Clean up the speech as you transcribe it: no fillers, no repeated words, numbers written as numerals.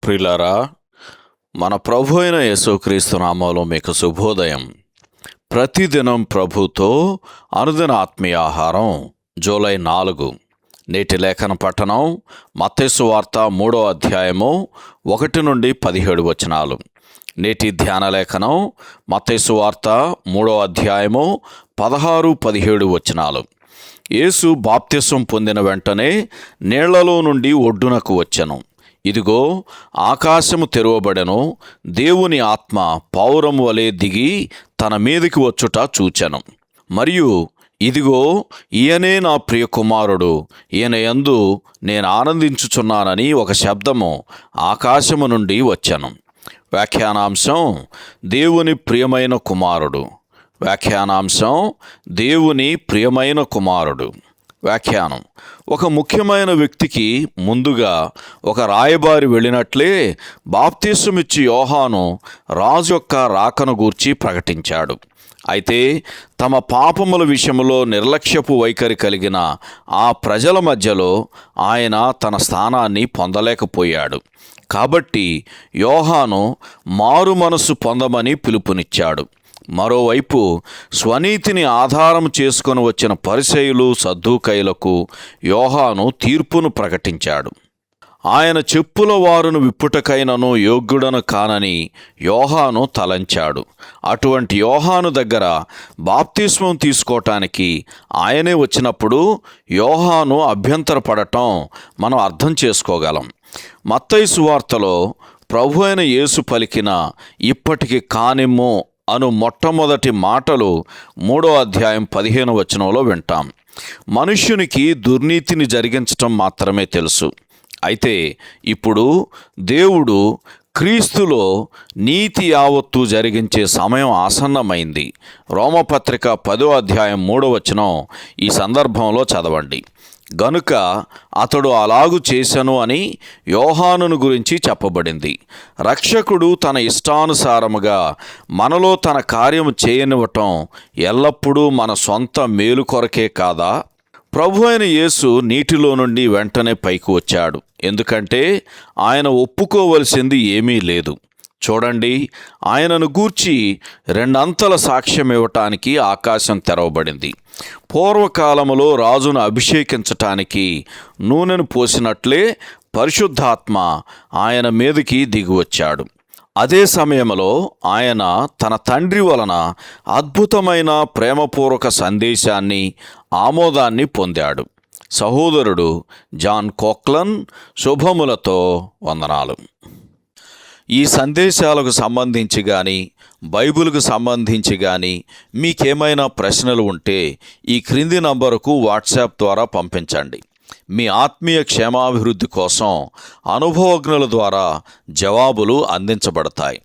ప్రియులారా, మన ప్రభు అయిన యేసుక్రీస్తు నామములో మీకు శుభోదయం. ప్రతిదినం ప్రభుతో అనుదిన ఆత్మీయ ఆహారం. జూలై 4. నేటి లేఖన పఠనం మత్తయి సువార్త 3వ అధ్యాయము 1 నుండి 17 వచనాలు. నేటి ధ్యాన లేఖనం మత్తయి సువార్త 3వ అధ్యాయము 16-17 వచనాలు. యేసు బాప్తిసం పొందిన వెంటనే నీళ్లలో నుండి ఒడ్డునకు వచ్చెను. ఇదిగో, ఆకాశము తెరవబడెను, దేవుని ఆత్మ పావురము వలె దిగి తన మీదికి వచ్చుట చూచెను. మరియు ఇదిగో, ఈయనే నా ప్రియ కుమారుడు, ఈయన యందు నేను ఆనందించుచున్నానని ఒక శబ్దము ఆకాశము నుండి వచ్చెను. వ్యాఖ్యానాంశం: దేవుని ప్రియమైన కుమారుడు. వ్యాఖ్యానాంశం: దేవుని ప్రియమైన కుమారుడు. వ్యాఖ్యానం: ఒక ముఖ్యమైన వ్యక్తికి ముందుగా ఒక రాయబారి వెళ్ళినట్లే బాప్తిసమిచ్చి యోహాను రాజు యొక్క రాకను గూర్చి ప్రకటించాడు. అయితే తమ పాపముల విషయంలో నిర్లక్ష్యపు వైఖరి కలిగిన ఆ ప్రజల మధ్యలో ఆయన తన స్థానాన్ని పొందలేకపోయాడు. కాబట్టి యోహాను మారు మనసు పొందమని పిలుపునిచ్చాడు. మరోవైపు స్వనీతిని ఆధారం చేసుకొని వచ్చిన పరిసయ్యులు, సద్దూకయ్యులకు యోహాను తీర్పును ప్రకటించాడు. ఆయన చెప్పుల వారును విప్పుటకైనను యోగ్యుడను కానని యోహాను తలంచాడు. అటువంటి యోహాను దగ్గర బాప్తిస్మం తీసుకోవటానికి ఆయనే వచ్చినప్పుడు యోహాను అభ్యంతరపడటం మనం అర్థం చేసుకోగలం. మత్తయి సువార్తలో ప్రభు అయిన యేసు పలికిన "ఇప్పటికి కానిమ్ము" అను మొట్టమొదటి మాటలు 3వ అధ్యాయం 15వ వచనంలో వింటాం. మనుష్యునికి దుర్నీతిని జరిగించటం మాత్రమే తెలుసు. అయితే ఇప్పుడు దేవుడు క్రీస్తులో నీతి యావత్తు జరిగించే సమయం ఆసన్నమైంది. రోమపత్రిక 10వ అధ్యాయం 3వ వచనం ఈ సందర్భంలో చదవండి. గనుక అతడు అలాగు చేసెను అని యోహానును గురించి చెప్పబడింది. రక్షకుడు తన ఇష్టానుసారముగా మనలో తన కార్యము చేయనివ్వటం ఎల్లప్పుడూ మన సొంత మేలు కొరకే కాదా? ప్రభు అయిన యేసు నీటిలో నుండి వెంటనే పైకి వచ్చాడు. ఎందుకంటే ఆయన ఒప్పుకోవలసింది ఏమీ లేదు. చూడండి, ఆయనను గూర్చి 2 అంతల సాక్ష్యం ఇవ్వటానికి ఆకాశం తెరవబడింది. పూర్వకాలములో రాజును అభిషేకించటానికి నూనెను పోసినట్లే పరిశుద్ధాత్మ ఆయన మీదకి దిగివచ్చాడు. అదే సమయంలో ఆయన తన తండ్రి వలన అద్భుతమైన ప్రేమపూర్వక సందేశాన్ని, ఆమోదాన్ని పొందాడు. సహోదరుడు జాన్ కోక్లన్ శుభములతో వందనాలు. ఈ సందేశాలకు సంబంధించి కానీ, బైబిల్కు సంబంధించి కానీ మీకేమైనా ప్రశ్నలు ఉంటే ఈ క్రింది నంబరుకు వాట్సాప్ ద్వారా పంపించండి. మీ ఆత్మీయ క్షేమాభివృద్ధి కోసం అనుభవజ్ఞుల ద్వారా జవాబులు అందించబడతాయి.